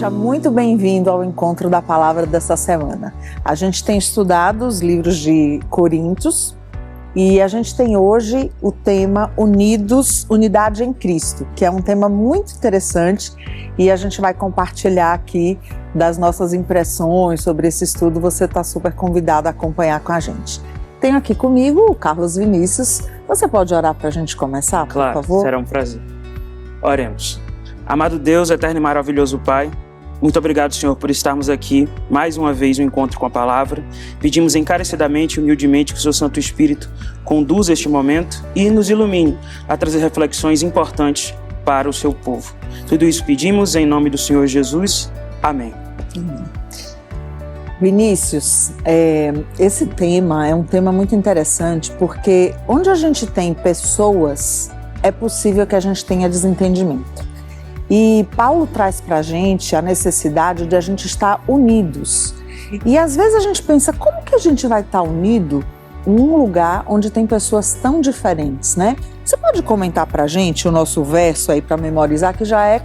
Seja muito bem-vindo ao encontro da palavra dessa semana. A gente tem estudado os livros de Coríntios e a gente tem hoje o tema Unidos, Unidade em Cristo, que é um tema muito interessante e a gente vai compartilhar aqui das nossas impressões sobre esse estudo. Você está super convidado a acompanhar com a gente. Tenho aqui comigo o Carlos Vinícius. Você pode orar para a gente começar, por favor? Claro, será um prazer. Oremos. Amado Deus, eterno e maravilhoso Pai, muito obrigado, Senhor, por estarmos aqui mais uma vez no encontro com a palavra. Pedimos encarecidamente e humildemente que o Seu Santo Espírito conduza este momento e nos ilumine a trazer reflexões importantes para o Seu povo. Tudo isso pedimos em nome do Senhor Jesus. Amém. Vinícius, esse tema é um tema muito interessante porque onde a gente tem pessoas, é possível que a gente tenha desentendimento. E Paulo traz para a gente a necessidade de a gente estar unidos. E às vezes a gente pensa, como que a gente vai estar unido em um lugar onde tem pessoas tão diferentes, né? Você pode comentar para a gente o nosso verso aí para memorizar, que já é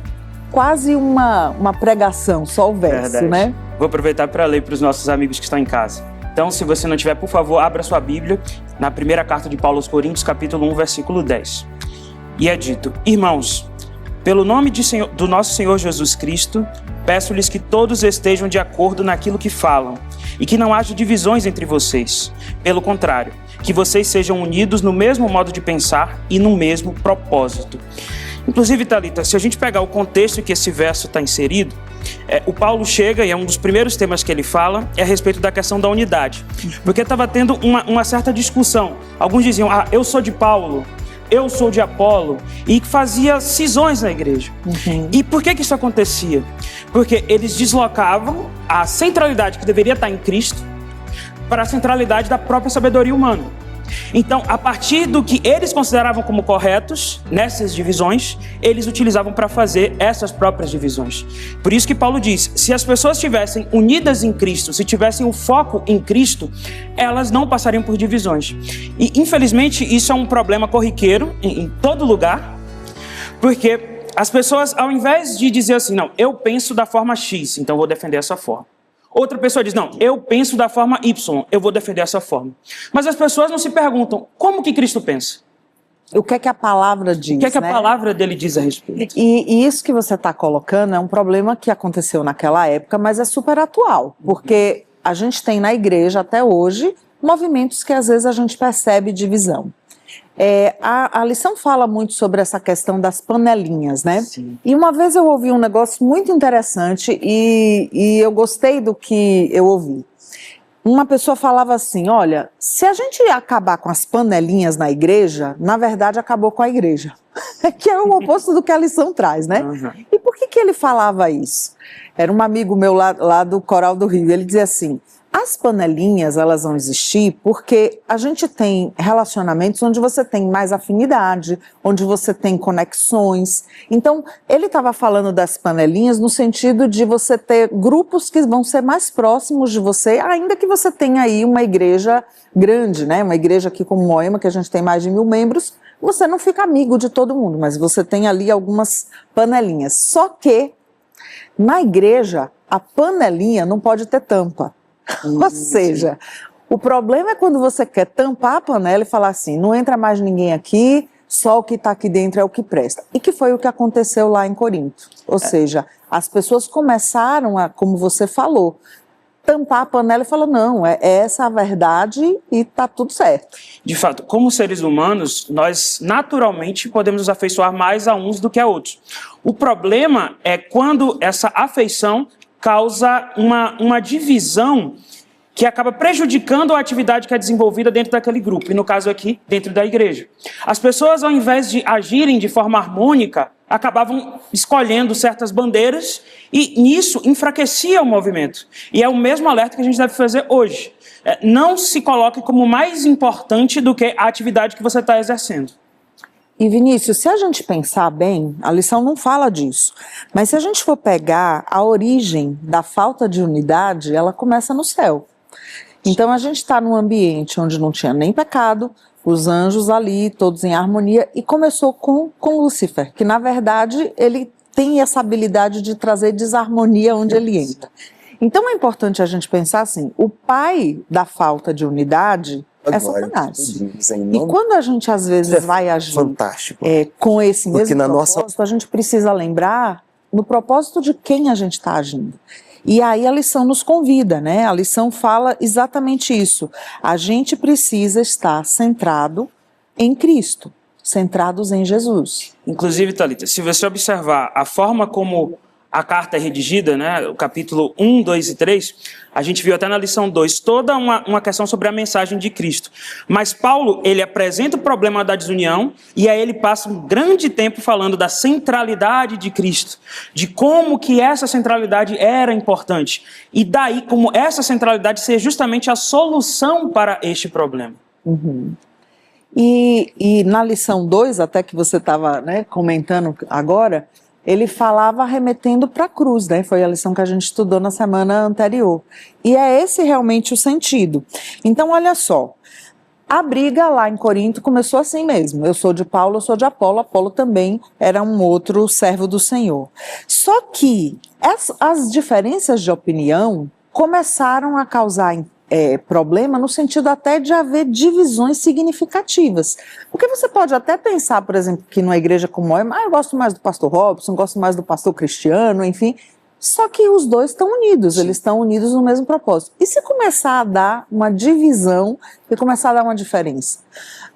quase uma pregação, só o verso, Verdade. Né? Vou aproveitar para ler para os nossos amigos que estão em casa. Então, se você não tiver, por favor, abra sua Bíblia na primeira carta de Paulo aos Coríntios, capítulo 1, versículo 10. E é dito: Irmãos, pelo nome do nosso Senhor Jesus Cristo, peço-lhes que todos estejam de acordo naquilo que falam e que não haja divisões entre vocês. Pelo contrário, que vocês sejam unidos no mesmo modo de pensar e no mesmo propósito. Inclusive, Thalita, se a gente pegar o contexto em que esse verso está inserido, o Paulo chega, e é um dos primeiros temas que ele fala, é a respeito da questão da unidade. Porque estava tendo uma certa discussão. Alguns diziam, eu sou de Paulo, eu sou de Apolo, e fazia cisões na igreja. Uhum. E por que isso acontecia? Porque eles deslocavam a centralidade que deveria estar em Cristo para a centralidade da própria sabedoria humana. Então, a partir do que eles consideravam como corretos, nessas divisões, eles utilizavam para fazer essas próprias divisões. Por isso que Paulo diz, se as pessoas estivessem unidas em Cristo, se tivessem o foco em Cristo, elas não passariam por divisões. E, infelizmente, isso é um problema corriqueiro em todo lugar, porque as pessoas, ao invés de dizer assim, não, eu penso da forma X, então vou defender essa forma. Outra pessoa diz, não, eu penso da forma Y, eu vou defender essa forma. Mas as pessoas não se perguntam, como que Cristo pensa? O que é que a palavra diz, O que é que né? a palavra dele diz a respeito? E isso que você está colocando é um problema que aconteceu naquela época, mas é super atual, porque a gente tem na igreja até hoje movimentos que às vezes a gente percebe divisão. A lição fala muito sobre essa questão das panelinhas, né? Sim. E uma vez eu ouvi um negócio muito interessante e eu gostei do que eu ouvi. Uma pessoa falava assim, olha, se a gente acabar com as panelinhas na igreja, na verdade acabou com a igreja. Que é o oposto do que a lição traz, né? Uhum. E por que ele falava isso? Era um amigo meu lá do Coral do Rio, ele dizia assim, as panelinhas, elas vão existir porque a gente tem relacionamentos onde você tem mais afinidade, onde você tem conexões. Então, ele estava falando das panelinhas no sentido de você ter grupos que vão ser mais próximos de você, ainda que você tenha aí uma igreja grande, né? Uma igreja aqui como Moema, que a gente tem mais de 1000 membros, você não fica amigo de todo mundo, mas você tem ali algumas panelinhas. Só que, na igreja, a panelinha não pode ter tampa. Ou seja, o problema é quando você quer tampar a panela e falar assim, não entra mais ninguém aqui, só o que está aqui dentro é o que presta. E que foi o que aconteceu lá em Corinto. Ou seja, as pessoas começaram a, como você falou, tampar a panela e falar, não, é essa a verdade e está tudo certo. De fato, como seres humanos, nós naturalmente podemos nos afeiçoar mais a uns do que a outros. O problema é quando essa afeição causa uma divisão que acaba prejudicando a atividade que é desenvolvida dentro daquele grupo, e no caso aqui, dentro da igreja. As pessoas, ao invés de agirem de forma harmônica, acabavam escolhendo certas bandeiras e nisso enfraquecia o movimento. E é o mesmo alerta que a gente deve fazer hoje. Não se coloque como mais importante do que a atividade que você está exercendo. E Vinícius, se a gente pensar bem, a lição não fala disso, mas se a gente for pegar a origem da falta de unidade, ela começa no céu. Então a gente está num ambiente onde não tinha nem pecado, os anjos ali, todos em harmonia, e começou com Lúcifer, que na verdade ele tem essa habilidade de trazer desarmonia onde ele entra. Então é importante a gente pensar assim, o pai da falta de unidade é Satanás. E quando a gente às vezes vai agir com esse mesmo propósito, a gente precisa lembrar no propósito de quem a gente está agindo. E aí a lição nos convida, né? A lição fala exatamente isso. A gente precisa estar centrado em Cristo, centrados em Jesus. Inclusive, Thalita, se você observar a forma como a carta é redigida, né, o capítulo 1, 2 e 3, a gente viu até na lição 2, toda uma questão sobre a mensagem de Cristo. Mas Paulo, ele apresenta o problema da desunião e aí ele passa um grande tempo falando da centralidade de Cristo, de como que essa centralidade era importante. E daí, como essa centralidade ser justamente a solução para este problema. Uhum. E na lição 2, até que você estava, né, comentando agora, ele falava remetendo para a cruz, né? Foi a lição que a gente estudou na semana anterior. E é esse realmente o sentido. Então, olha só, a briga lá em Corinto começou assim mesmo. Eu sou de Paulo, eu sou de Apolo. Apolo também era um outro servo do Senhor. Só que as diferenças de opinião começaram a causar problema no sentido até de haver divisões significativas. Porque você pode até pensar, por exemplo, que numa igreja como eu gosto mais do pastor Robson, gosto mais do pastor Cristiano, enfim. Só que os dois estão unidos, eles estão unidos no mesmo propósito. E se começar a dar uma divisão e começar a dar uma diferença?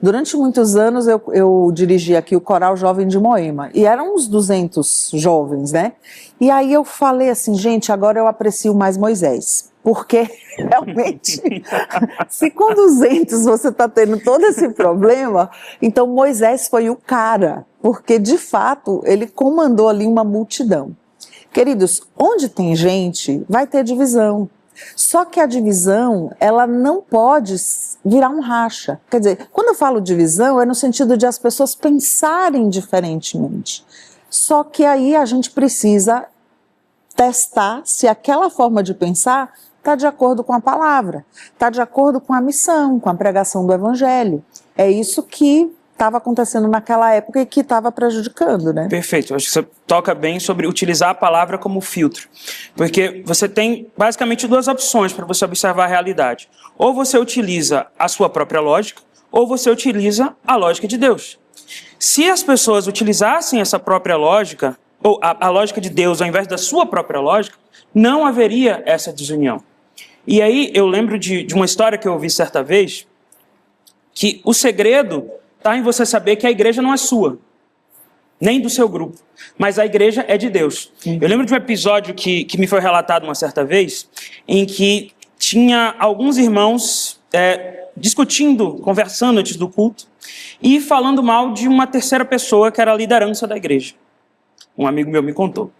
Durante muitos anos eu dirigi aqui o Coral Jovem de Moema, e eram uns 200 jovens, né? E aí eu falei assim, gente, agora eu aprecio mais Moisés. Porque, realmente, se com 200 você está tendo todo esse problema, então Moisés foi o cara, porque, de fato, ele comandou ali uma multidão. Queridos, onde tem gente, vai ter divisão. Só que a divisão, ela não pode virar um racha. Quer dizer, quando eu falo divisão, é no sentido de as pessoas pensarem diferentemente. Só que aí a gente precisa testar se aquela forma de pensar está de acordo com a palavra, está de acordo com a missão, com a pregação do evangelho. É isso que estava acontecendo naquela época e que estava prejudicando, né? Perfeito, acho que você toca bem sobre utilizar a palavra como filtro, porque você tem basicamente duas opções para você observar a realidade. Ou você utiliza a sua própria lógica, ou você utiliza a lógica de Deus. Se as pessoas utilizassem essa própria lógica, ou a lógica de Deus ao invés da sua própria lógica, não haveria essa desunião. E aí eu lembro de uma história que eu ouvi certa vez, que o segredo está em você saber que a igreja não é sua, nem do seu grupo, mas a igreja é de Deus. Eu lembro de um episódio que me foi relatado uma certa vez, em que tinha alguns irmãos discutindo, conversando antes do culto, e falando mal de uma terceira pessoa que era a liderança da igreja. Um amigo meu me contou.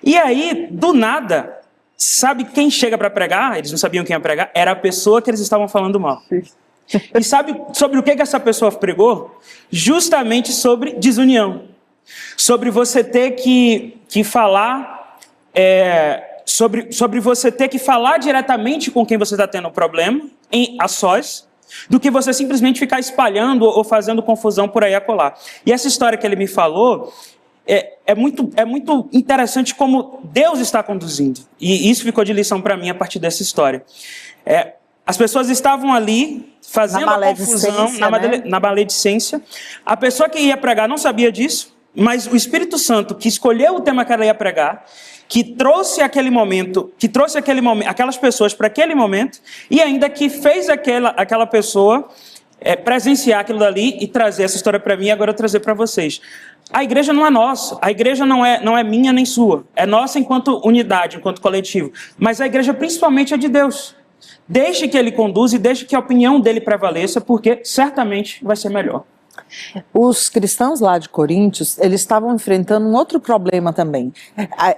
E aí, do nada, sabe quem chega para pregar? Eles não sabiam quem ia pregar, era a pessoa que eles estavam falando mal. E sabe sobre o que essa pessoa pregou? Justamente sobre desunião. Sobre você ter que falar, sobre você ter que falar diretamente com quem você está tendo problema, a sós, do que você simplesmente ficar espalhando ou fazendo confusão por aí a colar. E essa história que ele me falou é muito interessante como Deus está conduzindo. E isso ficou de lição para mim a partir dessa história. As pessoas estavam ali fazendo a confusão, na maledicência. A pessoa que ia pregar não sabia disso, mas o Espírito Santo, que escolheu o tema que ela ia pregar, que trouxe aquelas pessoas para aquele momento, e ainda que fez aquela pessoa presenciar aquilo dali e trazer essa história para mim e agora eu trazer para vocês. A igreja não é nossa, a igreja não é minha nem sua, é nossa enquanto unidade, enquanto coletivo, mas a igreja principalmente é de Deus. Deixe que ele conduza e deixe que a opinião dele prevaleça, porque certamente vai ser melhor. Os cristãos lá de Coríntios, eles estavam enfrentando um outro problema também.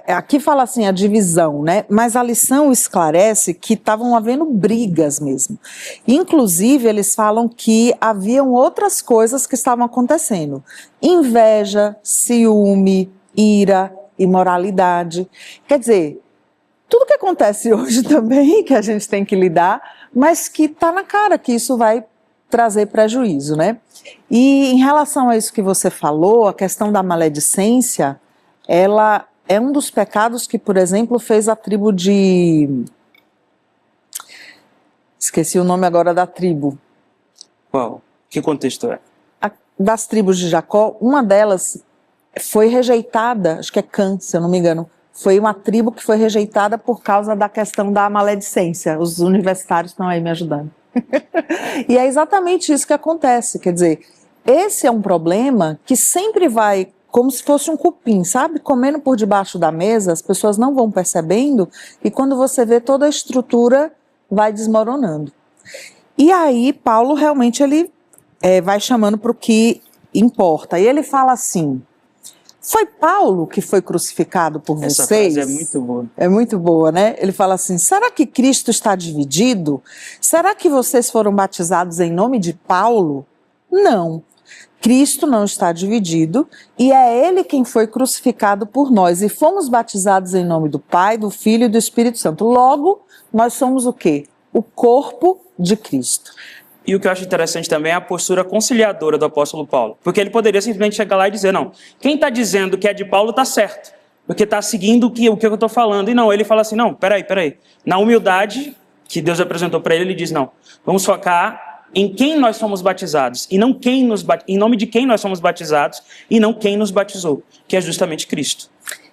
Aqui fala assim, a divisão, né? Mas a lição esclarece que estavam havendo brigas mesmo. Inclusive, eles falam que haviam outras coisas que estavam acontecendo. Inveja, ciúme, ira, imoralidade. Quer dizer, tudo que acontece hoje também, que a gente tem que lidar, mas que está na cara que isso vai trazer prejuízo, né? E em relação a isso que você falou, a questão da maledicência, ela é um dos pecados que, por exemplo, fez a tribo de... Esqueci o nome agora da tribo. Qual? Que contexto é? Das tribos de Jacó, uma delas foi rejeitada, acho que é Cã, se eu não me engano. Foi uma tribo que foi rejeitada por causa da questão da maledicência. Os universitários estão aí me ajudando. E é exatamente isso que acontece. Quer dizer, esse é um problema que sempre vai, como se fosse um cupim, sabe? Comendo por debaixo da mesa, as pessoas não vão percebendo, e quando você vê, toda a estrutura vai desmoronando. E aí, Paulo realmente ele vai chamando para o que importa. E ele fala assim: foi Paulo que foi crucificado por vocês? Essa frase é muito boa. É muito boa, né? Ele fala assim: será que Cristo está dividido? Será que vocês foram batizados em nome de Paulo? Não. Cristo não está dividido e é Ele quem foi crucificado por nós. E fomos batizados em nome do Pai, do Filho e do Espírito Santo. Logo, nós somos o quê? O corpo de Cristo. E o que eu acho interessante também é a postura conciliadora do apóstolo Paulo. Porque ele poderia simplesmente chegar lá e dizer, não, quem está dizendo que é de Paulo está certo, porque está seguindo o que eu estou falando. E não, ele fala assim, não, peraí. Na humildade que Deus apresentou para ele, ele diz, não, vamos focar em quem nós somos batizados, e não em nome de quem nós somos batizados, e não quem nos batizou, que é justamente Cristo.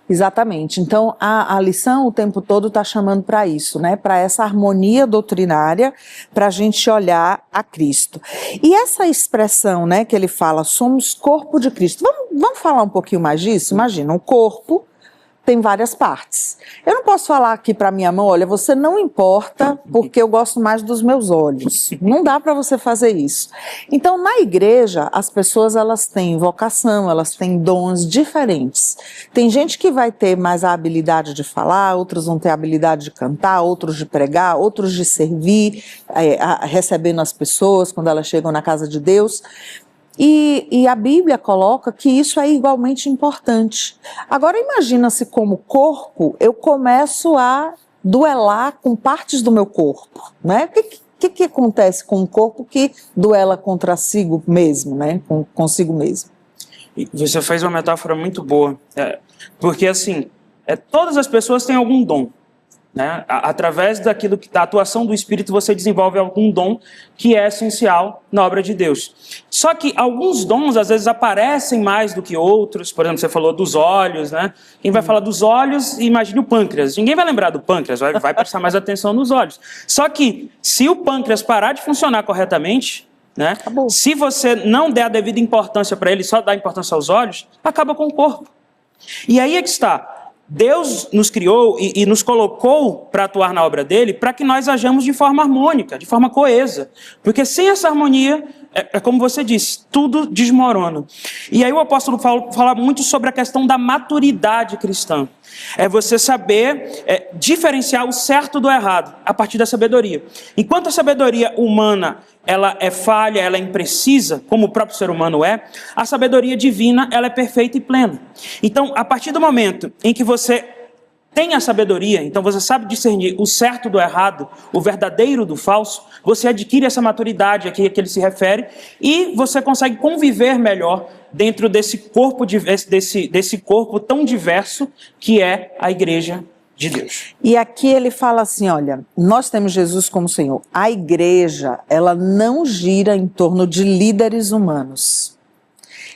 Exatamente. Então, a lição o tempo todo está chamando para isso, né? Para essa harmonia doutrinária, para a gente olhar a Cristo. E essa expressão, né, que ele fala, somos corpo de Cristo. Vamos falar um pouquinho mais disso? Imagina, um corpo tem várias partes. Eu não posso falar aqui para minha mão, olha, você não importa porque eu gosto mais dos meus olhos. Não dá para você fazer isso. Então, na igreja, as pessoas elas têm vocação, elas têm dons diferentes. Tem gente que vai ter mais a habilidade de falar, outros vão ter a habilidade de cantar, outros de pregar, outros de servir, recebendo as pessoas quando elas chegam na casa de Deus. E a Bíblia coloca que isso é igualmente importante. Agora imagina se como corpo eu começo a duelar com partes do meu corpo, né? O que acontece com um corpo que duela contra si mesmo, né? Consigo mesmo? Você fez uma metáfora muito boa, porque assim, todas as pessoas têm algum dom. Né? Através da atuação do Espírito, você desenvolve algum dom que é essencial na obra de Deus. Só que alguns dons, às vezes, aparecem mais do que outros. Por exemplo, você falou dos olhos, né? Quem vai falar dos olhos, imagine o pâncreas. Ninguém vai lembrar do pâncreas, vai prestar mais atenção nos olhos. Só que, se o pâncreas parar de funcionar corretamente, né? Acabou. Se você não der a devida importância para ele, só dar importância aos olhos, acaba com o corpo. E aí é que está. Deus nos criou e nos colocou para atuar na obra dele para que nós hajamos de forma harmônica, de forma coesa. Porque sem essa harmonia, como você disse, tudo desmorona. E aí o apóstolo Paulo fala muito sobre a questão da maturidade cristã. É você saber diferenciar o certo do errado a partir da sabedoria. Enquanto a sabedoria humana ela é falha, ela é imprecisa, como o próprio ser humano a sabedoria divina ela é perfeita e plena. Então, a partir do momento em que você tem a sabedoria, então você sabe discernir o certo do errado, o verdadeiro do falso, você adquire essa maturidade aqui a que ele se refere e você consegue conviver melhor dentro desse corpo, desse corpo tão diverso que é a igreja de Deus. E aqui ele fala assim, olha, nós temos Jesus como Senhor. A igreja, ela não gira em torno de líderes humanos.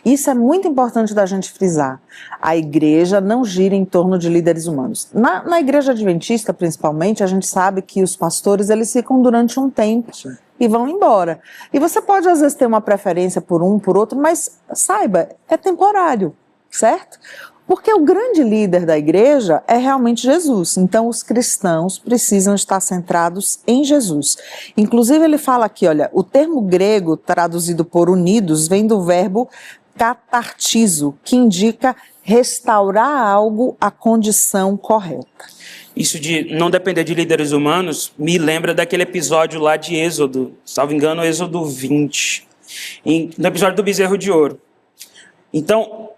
Isso é muito importante da gente frisar. A igreja não gira em torno de líderes humanos. Na igreja adventista, principalmente, a gente sabe que os pastores, eles ficam durante um tempo e vão embora. E você pode, às vezes, ter uma preferência por um, por outro, mas saiba, é temporário, certo? Porque o grande líder da igreja é realmente Jesus. Então, os cristãos precisam estar centrados em Jesus. Inclusive, ele fala aqui, olha, o termo grego traduzido por unidos vem do verbo catartizo, que indica restaurar algo à condição correta. Isso de não depender de líderes humanos me lembra daquele episódio lá de Êxodo, salvo engano, Êxodo 20, no episódio do bezerro de ouro. Então,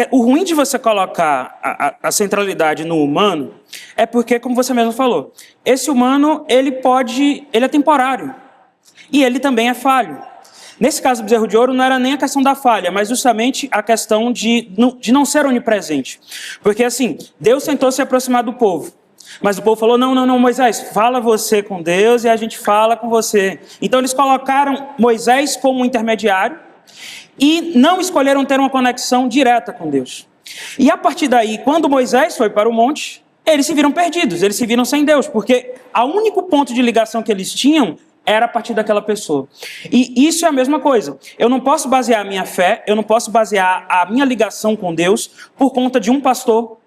o ruim de você colocar a centralidade no humano é porque, como você mesmo falou, esse humano ele é temporário e ele também é falho. Nesse caso do bezerro de ouro, não era nem a questão da falha, mas justamente a questão de não ser onipresente. Porque assim, Deus tentou se aproximar do povo. Mas o povo falou, não, Moisés, fala você com Deus e a gente fala com você. Então eles colocaram Moisés como intermediário e não escolheram ter uma conexão direta com Deus. E a partir daí, quando Moisés foi para o monte, eles se viram perdidos, eles se viram sem Deus, porque o único ponto de ligação que eles tinham era a partir daquela pessoa. E isso é a mesma coisa. Eu não posso basear a minha fé, eu não posso basear a minha ligação com Deus por conta de um pastor,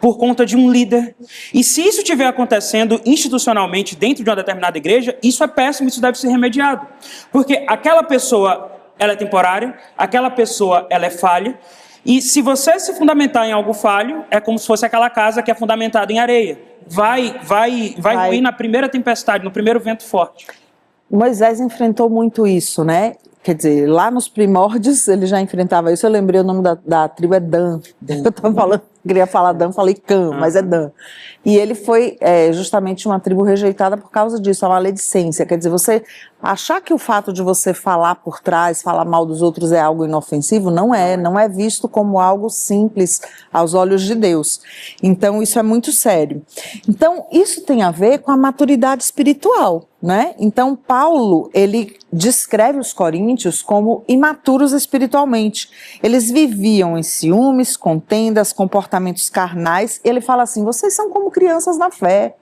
por conta de um líder. E se isso estiver acontecendo institucionalmente dentro de uma determinada igreja, isso é péssimo, isso deve ser remediado. Porque aquela pessoa, ela é temporária, aquela pessoa, ela é falha, e se você se fundamentar em algo falho, é como se fosse aquela casa que é fundamentada em areia. Vai ruir na primeira tempestade, no primeiro vento forte. Moisés enfrentou muito isso, né? Quer dizer, lá nos primórdios ele já enfrentava isso. Eu lembrei o nome da tribo é Dan. Eu estava falando, queria falar Dan, falei Cã, mas é Dan. E ele foi justamente uma tribo rejeitada por causa disso, a maledicência. Quer dizer, você achar que o fato de você falar por trás, falar mal dos outros é algo inofensivo, não é visto como algo simples aos olhos de Deus. Então isso é muito sério. Então isso tem a ver com a maturidade espiritual, né? Então Paulo, ele descreve os coríntios como imaturos espiritualmente. Eles viviam em ciúmes, contendas, comportamentos carnais. Ele fala assim, vocês são como crianças na fé.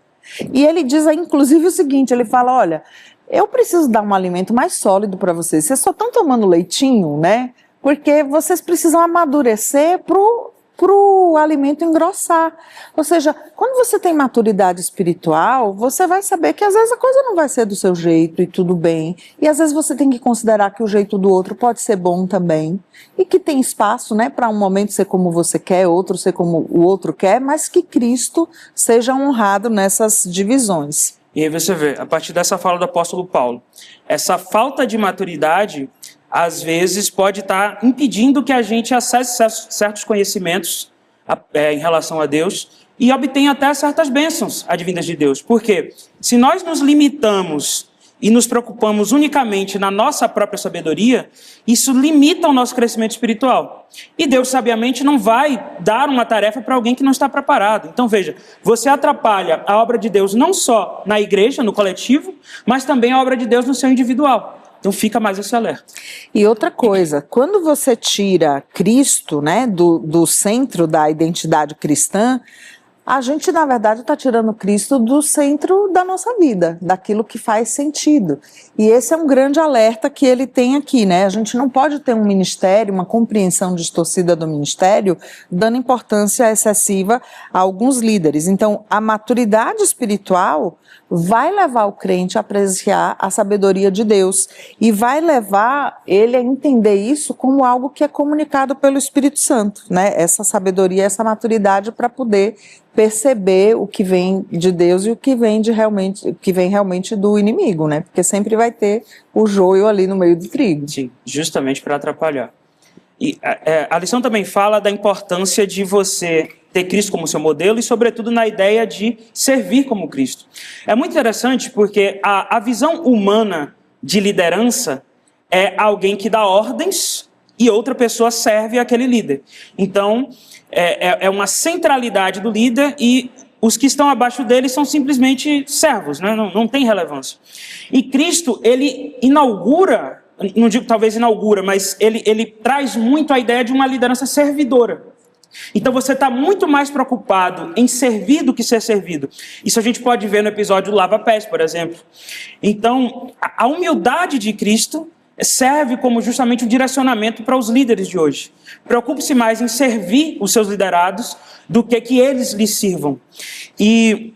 E ele diz inclusive o seguinte, ele fala, olha, eu preciso dar um alimento mais sólido para vocês. Vocês só estão tomando leitinho, né? Porque vocês precisam amadurecer pro alimento engrossar. Ou seja, quando você tem maturidade espiritual, você vai saber que às vezes a coisa não vai ser do seu jeito e tudo bem. E às vezes você tem que considerar que o jeito do outro pode ser bom também. E que tem espaço, né, para um momento ser como você quer, outro ser como o outro quer, mas que Cristo seja honrado nessas divisões. E aí você vê, a partir dessa fala do apóstolo Paulo, essa falta de maturidade às vezes pode estar impedindo que a gente acesse certos conhecimentos em relação a Deus e obtenha até certas bênçãos advindas de Deus. Porque se nós nos limitamos e nos preocupamos unicamente na nossa própria sabedoria, isso limita o nosso crescimento espiritual. E Deus, sabiamente, não vai dar uma tarefa para alguém que não está preparado. Então, veja, você atrapalha a obra de Deus não só na igreja, no coletivo, mas também a obra de Deus no seu individual. Então fica mais esse alerta. E outra coisa, quando você tira Cristo, né, do centro da identidade cristã, a gente, na verdade, está tirando Cristo do centro da nossa vida, daquilo que faz sentido. E esse é um grande alerta que ele tem aqui, né? A gente não pode ter um ministério, uma compreensão distorcida do ministério, dando importância excessiva a alguns líderes. Então, a maturidade espiritual vai levar o crente a apreciar a sabedoria de Deus e vai levar ele a entender isso como algo que é comunicado pelo Espírito Santo, né? Essa sabedoria, essa maturidade para poder perceber o que vem de Deus e o que vem realmente do inimigo, né? Porque sempre vai ter o joio ali no meio do trigo. Sim, justamente para atrapalhar. E a lição também fala da importância de você ter Cristo como seu modelo e, sobretudo, na ideia de servir como Cristo. É muito interessante porque a visão humana de liderança é alguém que dá ordens e outra pessoa serve aquele líder. Então, é uma centralidade do líder e os que estão abaixo dele são simplesmente servos, né? Não tem relevância. E Cristo, ele inaugura, não digo talvez inaugura, mas ele traz muito a ideia de uma liderança servidora. Então você está muito mais preocupado em servir do que ser servido. Isso a gente pode ver no episódio do Lava Pés, por exemplo. Então, a humildade de Cristo serve como justamente um direcionamento para os líderes de hoje. Preocupe-se mais em servir os seus liderados do que eles lhes sirvam. E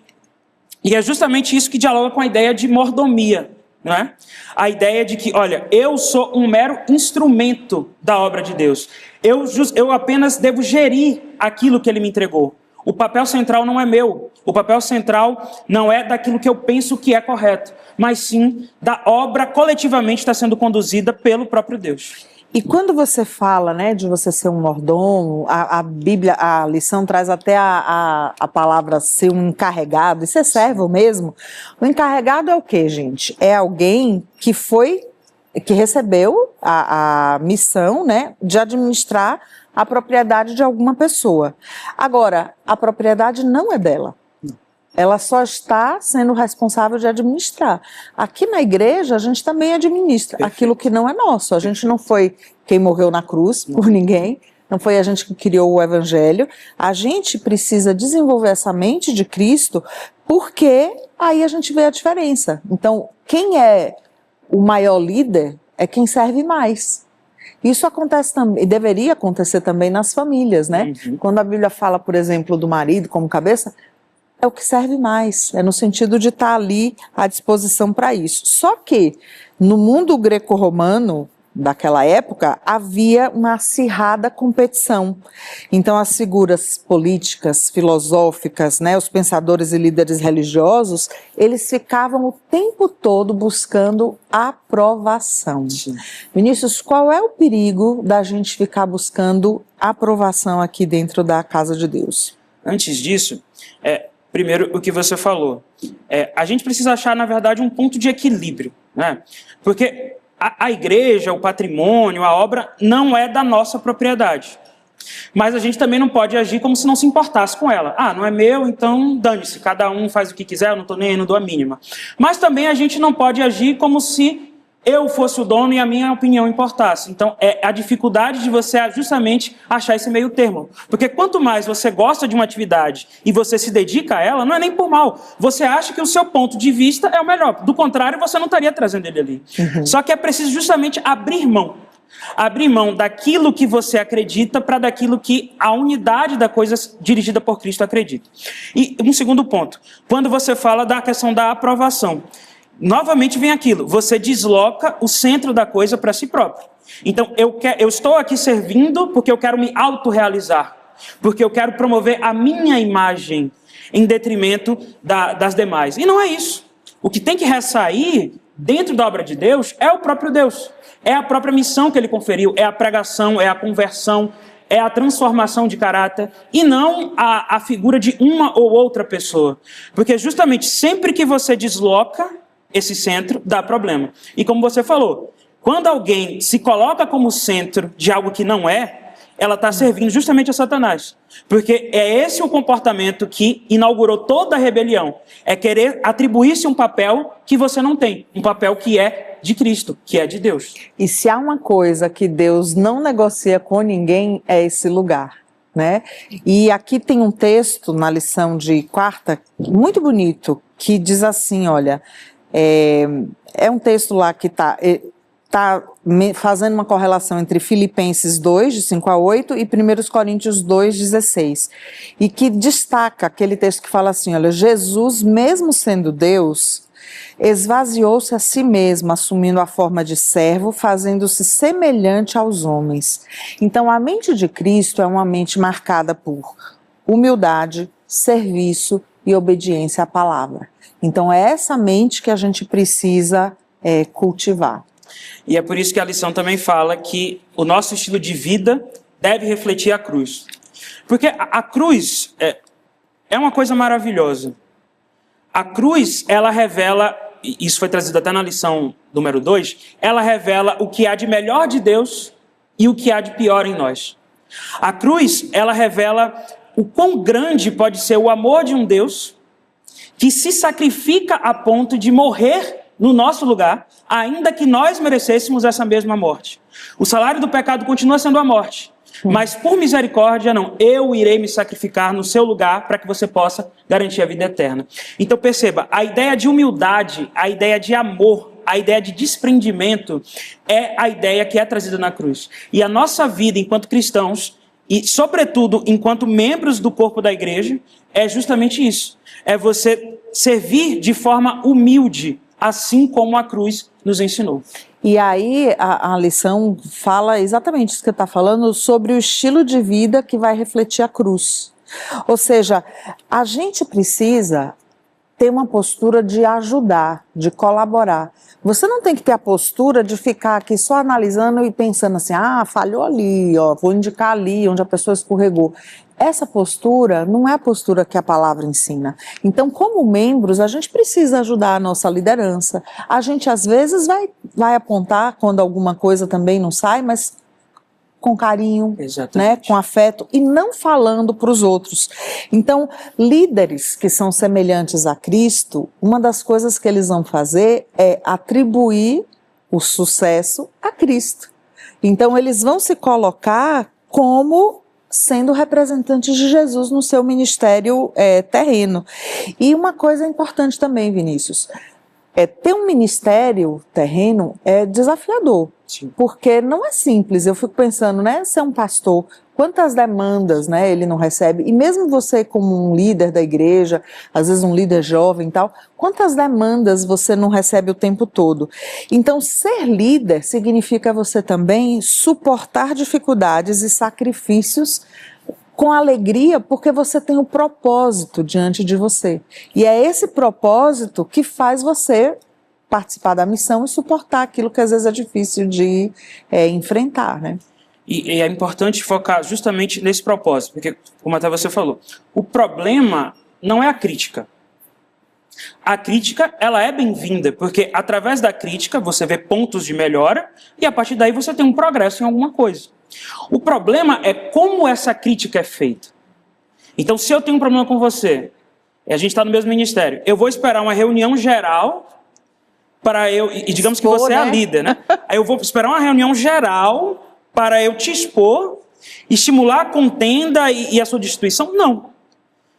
é justamente isso que dialoga com a ideia de mordomia, não é? A ideia de que, olha, eu sou um mero instrumento da obra de Deus. Eu apenas devo gerir aquilo que Ele me entregou. O papel central não é meu. O papel central não é daquilo que eu penso que é correto, mas sim da obra coletivamente está sendo conduzida pelo próprio Deus. E quando você fala, né, de você ser um mordomo, a Bíblia, a lição traz até a palavra ser um encarregado, isso é servo mesmo. O encarregado é o quê, gente? É alguém que foi que recebeu a missão, né, de administrar a propriedade de alguma pessoa. Agora, a propriedade não é dela. Ela só está sendo responsável de administrar. Aqui na igreja, a gente também administra aquilo que não é nosso. A gente não foi quem morreu na cruz por ninguém, não foi a gente que criou o evangelho. A gente precisa desenvolver essa mente de Cristo, porque aí a gente vê a diferença. Então, quem é o maior líder é quem serve mais. Isso acontece também, e deveria acontecer também nas famílias, né? Quando a Bíblia fala, por exemplo, do marido como cabeça, é o que serve mais, é no sentido de estar ali à disposição para isso. Só que no mundo greco-romano daquela época havia uma acirrada competição. Então as figuras políticas, filosóficas, né, os pensadores e líderes religiosos, eles ficavam o tempo todo buscando aprovação. Sim. Vinícius, qual é o perigo da gente ficar buscando aprovação aqui dentro da casa de Deus? Antes disso, primeiro, o que você falou. A gente precisa achar, na verdade, um ponto de equilíbrio, né? Porque a igreja, o patrimônio, a obra, não é da nossa propriedade. Mas a gente também não pode agir como se não se importasse com ela. Ah, não é meu, então dane-se, cada um faz o que quiser, eu não estou nem aí, não dou a mínima. Mas também a gente não pode agir como se eu fosse o dono e a minha opinião importasse. Então, é a dificuldade de você justamente achar esse meio termo. Porque quanto mais você gosta de uma atividade e você se dedica a ela, não é nem por mal. Você acha que o seu ponto de vista é o melhor. Do contrário, você não estaria trazendo ele ali. Só que é preciso justamente abrir mão. Abrir mão daquilo que você acredita para daquilo que a unidade da coisa dirigida por Cristo acredita. E um segundo ponto. Quando você fala da questão da aprovação, novamente vem aquilo, você desloca o centro da coisa para si próprio. Então, eu estou aqui servindo porque eu quero me autorrealizar, porque eu quero promover a minha imagem em detrimento das demais. E não é isso. O que tem que ressair dentro da obra de Deus é o próprio Deus. É a própria missão que ele conferiu, é a pregação, é a conversão, é a transformação de caráter, e não a figura de uma ou outra pessoa. Porque justamente sempre que você desloca esse centro, dá problema. E como você falou, quando alguém se coloca como centro de algo que não é, ela está servindo justamente a Satanás. Porque é esse o comportamento que inaugurou toda a rebelião. É querer atribuir-se um papel que você não tem. Um papel que é de Cristo, que é de Deus. E se há uma coisa que Deus não negocia com ninguém, é esse lugar, né? E aqui tem um texto na lição de quarta, muito bonito, que diz assim, olha... É um texto lá que está fazendo uma correlação entre Filipenses 2, de 5 a 8, e 1 Coríntios 2, 16. E que destaca aquele texto que fala assim, olha, Jesus, mesmo sendo Deus, esvaziou-se a si mesmo, assumindo a forma de servo, fazendo-se semelhante aos homens. Então, a mente de Cristo é uma mente marcada por humildade, serviço e obediência à palavra. Então, é essa mente que a gente precisa cultivar. E é por isso que a lição também fala que o nosso estilo de vida deve refletir a cruz. Porque a cruz é uma coisa maravilhosa. A cruz, ela revela, isso foi trazido até na lição número 2, ela revela o que há de melhor de Deus e o que há de pior em nós. A cruz, ela revela o quão grande pode ser o amor de um Deus que se sacrifica a ponto de morrer no nosso lugar, ainda que nós merecêssemos essa mesma morte. O salário do pecado continua sendo a morte, mas por misericórdia não, eu irei me sacrificar no seu lugar para que você possa garantir a vida eterna. Então perceba, a ideia de humildade, a ideia de amor, a ideia de desprendimento é a ideia que é trazida na cruz. E a nossa vida enquanto cristãos, e sobretudo enquanto membros do corpo da igreja, é justamente isso. É você servir de forma humilde, assim como a cruz nos ensinou. E aí a lição fala exatamente isso que você está falando, sobre o estilo de vida que vai refletir a cruz. Ou seja, a gente precisa ter uma postura de ajudar, de colaborar. Você não tem que ter a postura de ficar aqui só analisando e pensando assim, falhou ali, ó, vou indicar ali onde a pessoa escorregou. Essa postura não é a postura que a palavra ensina. Então, como membros, a gente precisa ajudar a nossa liderança. A gente, às vezes, vai apontar quando alguma coisa também não sai, mas com carinho, né, com afeto, e não falando para os outros. Então, líderes que são semelhantes a Cristo, uma das coisas que eles vão fazer é atribuir o sucesso a Cristo. Então, eles vão se colocar como sendo representantes de Jesus no seu ministério terreno. E uma coisa importante também, Vinícius, ter um ministério terreno é desafiador. Sim. Porque não é simples. Eu fico pensando, né, ser um pastor, quantas demandas, né, ele não recebe, e mesmo você como um líder da igreja, às vezes um líder jovem e tal, quantas demandas você não recebe o tempo todo. Então, ser líder significa você também suportar dificuldades e sacrifícios com alegria, porque você tem um propósito diante de você. E é esse propósito que faz você participar da missão e suportar aquilo que às vezes é difícil de enfrentar, né? E é importante focar justamente nesse propósito, porque, como até você falou, o problema não é a crítica. A crítica, ela é bem-vinda, porque através da crítica você vê pontos de melhora e a partir daí você tem um progresso em alguma coisa. O problema é como essa crítica é feita. Então, se eu tenho um problema com você, e a gente está no mesmo ministério, eu vou esperar uma reunião geral para eu... E digamos que você é a líder, né? Aí eu vou esperar uma reunião geral para eu te expor, estimular a contenda e a sua destituição? Não.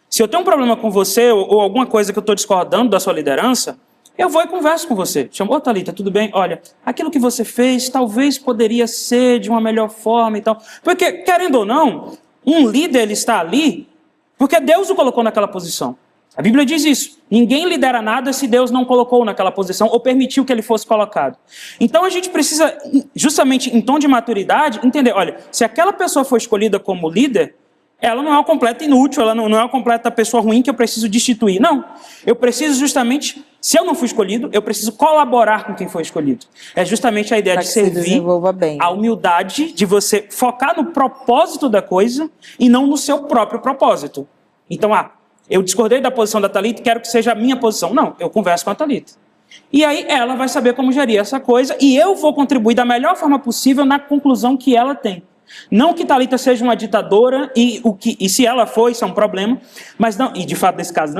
Se eu tenho um problema com você ou alguma coisa que eu estou discordando da sua liderança, eu vou e converso com você. Chamo, Thalita, tudo bem? Olha, aquilo que você fez talvez poderia ser de uma melhor forma e tal. Porque, querendo ou não, um líder ele está ali porque Deus o colocou naquela posição. A Bíblia diz isso. Ninguém lidera nada se Deus não colocou naquela posição ou permitiu que ele fosse colocado. Então a gente precisa, justamente em tom de maturidade, entender, olha, se aquela pessoa foi escolhida como líder, ela não é uma completa inútil, ela não é uma completa pessoa ruim que eu preciso destituir. Não, eu preciso justamente, se eu não fui escolhido, eu preciso colaborar com quem foi escolhido. É justamente a ideia de servir, a humildade de você focar no propósito da coisa e não no seu próprio propósito. Então, eu discordei da posição da Thalita e quero que seja a minha posição. Não, eu converso com a Thalita. E aí ela vai saber como gerir essa coisa e eu vou contribuir da melhor forma possível na conclusão que ela tem. Não que Thalita seja uma ditadora, e se ela for, isso é um problema, mas não, e de fato nesse caso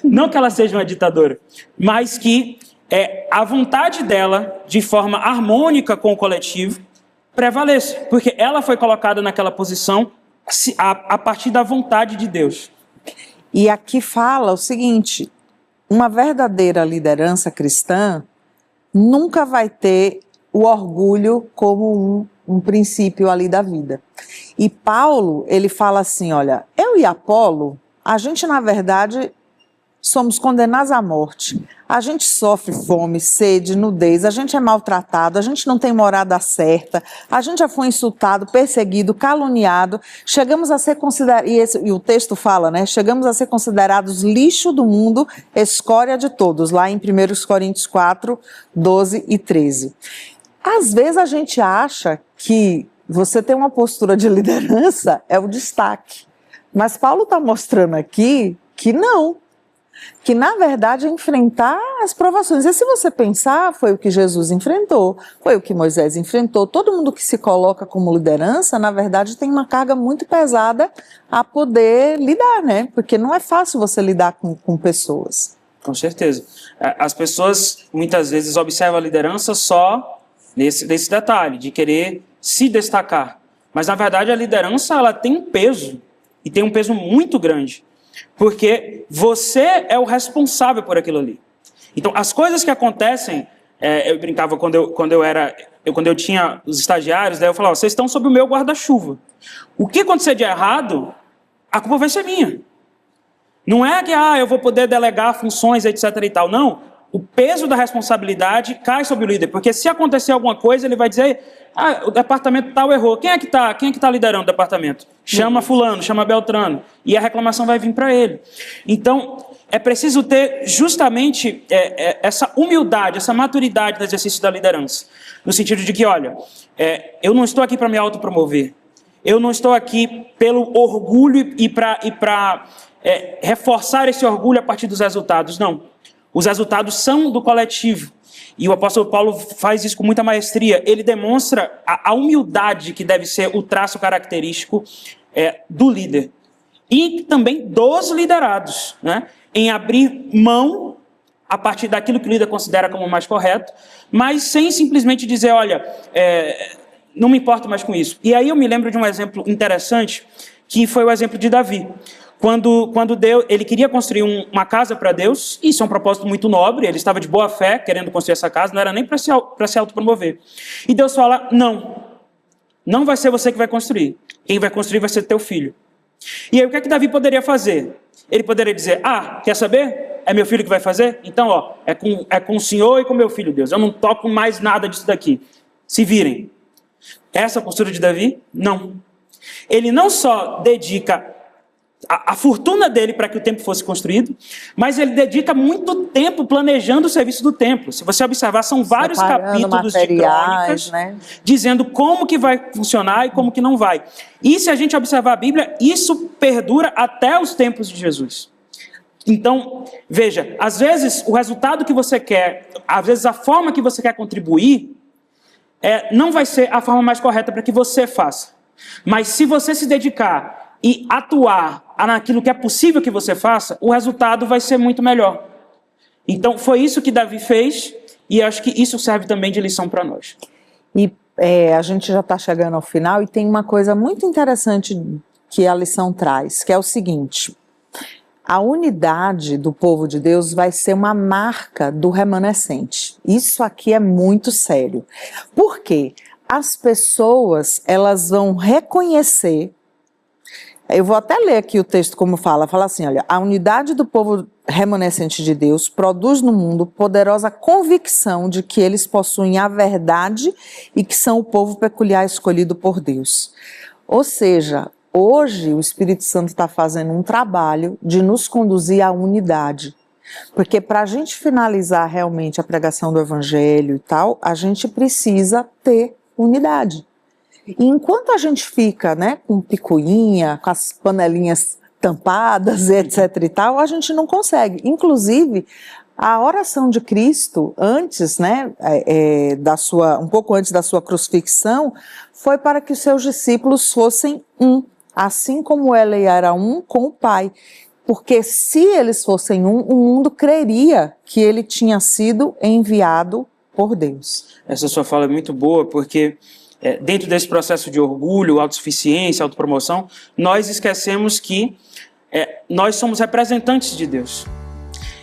não que ela seja uma ditadora, mas que a vontade dela, de forma harmônica com o coletivo, prevaleça, porque ela foi colocada naquela posição a partir da vontade de Deus. E aqui fala o seguinte, uma verdadeira liderança cristã nunca vai ter o orgulho como um princípio ali da vida. E Paulo, ele fala assim, olha, eu e Apolo, a gente na verdade somos condenados à morte. A gente sofre fome, sede, nudez, a gente é maltratado, a gente não tem morada certa, a gente já foi insultado, perseguido, caluniado, chegamos a ser considerados, e o texto fala, né, chegamos a ser considerados lixo do mundo, escória de todos, lá em 1 Coríntios 4, 12 e 13. Às vezes a gente acha que você ter uma postura de liderança é o destaque. Mas Paulo está mostrando aqui que não. Que na verdade é enfrentar as provações. E se você pensar, foi o que Jesus enfrentou, foi o que Moisés enfrentou. Todo mundo que se coloca como liderança, na verdade tem uma carga muito pesada a poder lidar, né? Porque não é fácil você lidar com pessoas. Com certeza. As pessoas muitas vezes observam a liderança só nesse detalhe, de querer se destacar. Mas, na verdade, a liderança ela tem um peso, e tem um peso muito grande, porque você é o responsável por aquilo ali. Então, as coisas que acontecem, eu brincava quando eu tinha os estagiários, daí eu falava, vocês estão sob o meu guarda-chuva. O que acontecer de errado, a culpa vai ser minha. Não é que eu vou poder delegar funções, etc. e tal, não. O peso da responsabilidade cai sobre o líder, porque se acontecer alguma coisa, ele vai dizer, o departamento tal errou. Quem é que tá liderando o departamento? Chama fulano, chama Beltrano, e a reclamação vai vir para ele. Então, é preciso ter justamente essa humildade, essa maturidade no exercício da liderança. No sentido de que, olha, eu não estou aqui para me autopromover. Eu não estou aqui pelo orgulho e para reforçar esse orgulho a partir dos resultados. Não. Os resultados são do coletivo. E o apóstolo Paulo faz isso com muita maestria. Ele demonstra a humildade que deve ser o traço característico do líder. E também dos liderados, né? Em abrir mão a partir daquilo que o líder considera como mais correto, mas sem simplesmente dizer, olha, não me importo mais com isso. E aí eu me lembro de um exemplo interessante, que foi o exemplo de Davi. Quando Deus, ele queria construir uma casa para Deus, isso é um propósito muito nobre, ele estava de boa fé querendo construir essa casa, não era nem para se autopromover. E Deus fala, não vai ser você que vai construir, quem vai construir vai ser teu filho. E aí o que é que Davi poderia fazer? Ele poderia dizer, quer saber? É meu filho que vai fazer? Então, é com o Senhor e com meu filho, Deus, eu não toco mais nada disso daqui, se virem. Essa postura de Davi? Não. Ele não só dedica a fortuna dele para que o templo fosse construído, mas ele dedica muito tempo planejando o serviço do templo. Se você observar, são vários capítulos de crônicas, né, dizendo como que vai funcionar e como que não vai. E se a gente observar a Bíblia, isso perdura até os tempos de Jesus. Então, veja, às vezes o resultado que você quer, às vezes a forma que você quer contribuir, não vai ser a forma mais correta para que você faça. Mas se você se dedicar e atuar naquilo que é possível que você faça, o resultado vai ser muito melhor. Então, foi isso que Davi fez, e acho que isso serve também de lição para nós. E a gente já está chegando ao final, e tem uma coisa muito interessante que a lição traz, que é o seguinte: a unidade do povo de Deus vai ser uma marca do remanescente. Isso aqui é muito sério. Por quê? As pessoas, elas vão reconhecer. Eu vou até ler aqui o texto como fala assim, olha, a unidade do povo remanescente de Deus produz no mundo poderosa convicção de que eles possuem a verdade e que são o povo peculiar escolhido por Deus. Ou seja, hoje o Espírito Santo está fazendo um trabalho de nos conduzir à unidade. Porque para a gente finalizar realmente a pregação do Evangelho e tal, a gente precisa ter unidade. E enquanto a gente fica, né, com picuinha, com as panelinhas tampadas, etc e tal, a gente não consegue. Inclusive, a oração de Cristo, antes, né, um pouco antes da sua crucifixão, foi para que os seus discípulos fossem um, assim como ele era um com o Pai. Porque se eles fossem um, o mundo creria que ele tinha sido enviado por Deus. Essa sua fala é muito boa, porque dentro desse processo de orgulho, autossuficiência, autopromoção, nós esquecemos que nós somos representantes de Deus.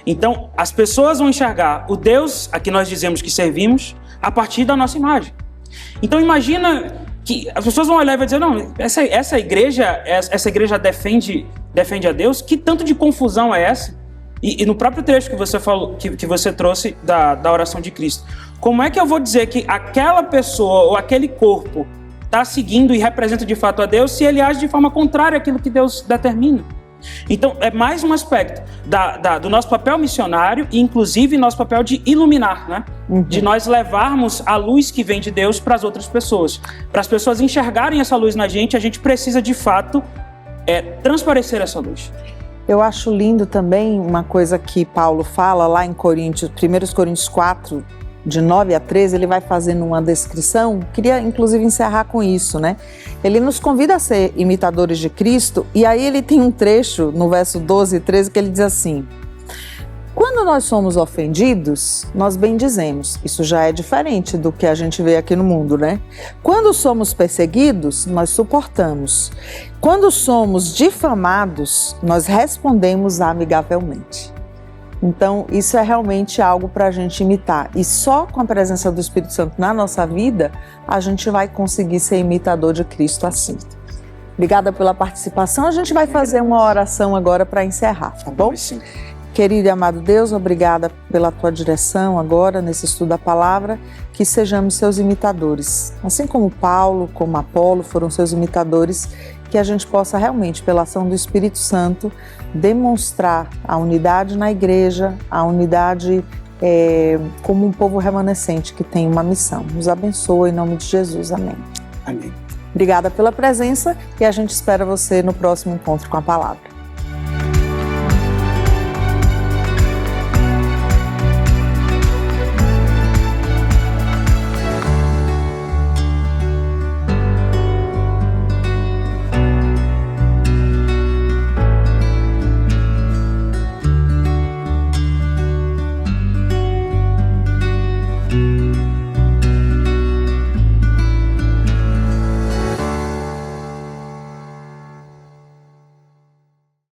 Então, as pessoas vão enxergar o Deus a que nós dizemos que servimos a partir da nossa imagem. Então, imagina que as pessoas vão olhar e vão dizer, não, essa igreja defende a Deus, que tanto de confusão é essa? E no próprio trecho que você falou, que você trouxe da oração de Cristo, como é que eu vou dizer que aquela pessoa ou aquele corpo está seguindo e representa de fato a Deus se ele age de forma contrária àquilo que Deus determina? Então, é mais um aspecto do nosso papel missionário e, inclusive, nosso papel de iluminar, né? Uhum. De nós levarmos a luz que vem de Deus para as outras pessoas. Para as pessoas enxergarem essa luz na gente, a gente precisa, de fato, transparecer essa luz. Eu acho lindo também uma coisa que Paulo fala lá em 1 Coríntios 4, de 9 a 13, ele vai fazendo uma descrição, queria inclusive encerrar com isso, né? Ele nos convida a ser imitadores de Cristo, e aí ele tem um trecho no verso 12 e 13 que ele diz assim: quando nós somos ofendidos, nós bendizemos. Isso já é diferente do que a gente vê aqui no mundo, né? Quando somos perseguidos, nós suportamos. Quando somos difamados, nós respondemos amigavelmente. Então, isso é realmente algo para a gente imitar. E só com a presença do Espírito Santo na nossa vida, a gente vai conseguir ser imitador de Cristo assim. Obrigada pela participação. A gente vai fazer uma oração agora para encerrar, tá bom? Sim. Querido e amado Deus, obrigada pela tua direção agora nesse estudo da palavra, que sejamos seus imitadores. Assim como Paulo, como Apolo foram seus imitadores, que a gente possa realmente, pela ação do Espírito Santo, demonstrar a unidade na igreja, a unidade como um povo remanescente que tem uma missão. Nos abençoa em nome de Jesus. Amém. Amém. Obrigada pela presença e a gente espera você no próximo encontro com a palavra.